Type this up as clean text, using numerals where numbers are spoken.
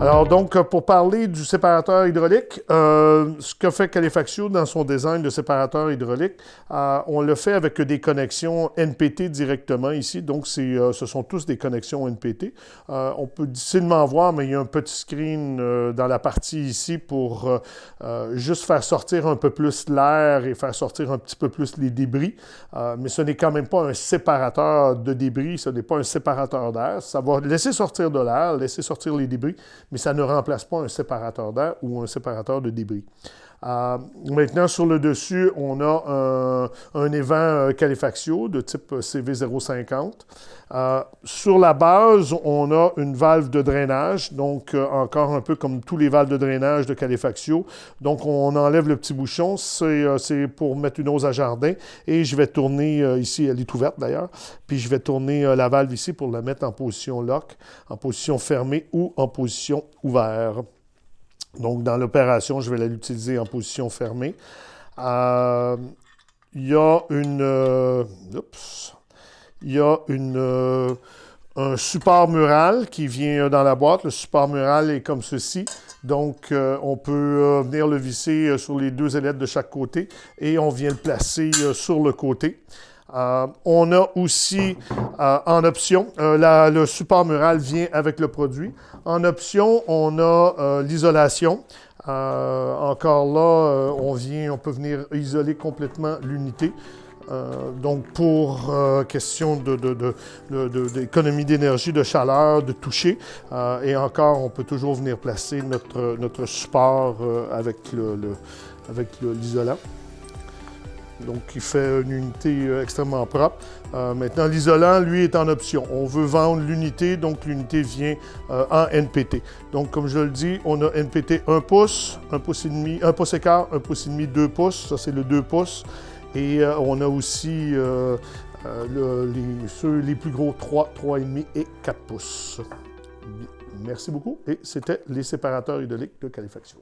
Alors donc, pour parler du séparateur hydraulique, ce que fait Calefaccio dans son design de séparateur hydraulique, on le fait avec des connexions NPT directement ici. Donc, ce sont tous des connexions NPT. On peut difficilement voir, mais il y a un petit screen dans la partie ici pour juste faire sortir un peu plus l'air et faire sortir un petit peu plus les débris. Mais ce n'est quand même pas un séparateur de débris, ce n'est pas un séparateur d'air. Ça va laisser sortir de l'air, laisser sortir les débris, mais ça ne remplace pas un séparateur d'air ou un séparateur de débris. Maintenant, sur le dessus, on a un évent Calefaccio de type CV050. Sur la base, on a une valve de drainage, donc encore un peu comme tous les valves de drainage de Calefaccio. Donc, on enlève le petit bouchon, c'est pour mettre une hausse à jardin, et je vais tourner ici, elle est ouverte d'ailleurs, puis je vais tourner la valve ici pour la mettre en position lock, en position fermée ou en position ouverte. Donc, dans l'opération, je vais l'utiliser en position fermée. Il y a un support mural qui vient dans la boîte. Le support mural est comme ceci. Donc, on peut venir le visser sur les deux ailettes de chaque côté et on vient le placer sur le côté. On a aussi en option, le support mural vient avec le produit. En option, on a l'isolation. Encore là, on peut venir isoler complètement l'unité. Donc, pour question d'économie d'énergie, de chaleur, de toucher. Et encore, on peut toujours venir placer notre support avec l'isolant. Donc, il fait une unité extrêmement propre. Maintenant, l'isolant, lui, est en option. On veut vendre l'unité, donc l'unité vient en NPT. Donc, comme je le dis, on a NPT 1 pouce, 1 pouce et demi, 1 pouce et quart, 1 pouce et demi, 2 pouces. Ça, c'est le 2 pouces. Et on a aussi ceux les plus gros 3, 3,5 et 4 pouces. Merci beaucoup. Et c'était les séparateurs hydrauliques de Calefaccio.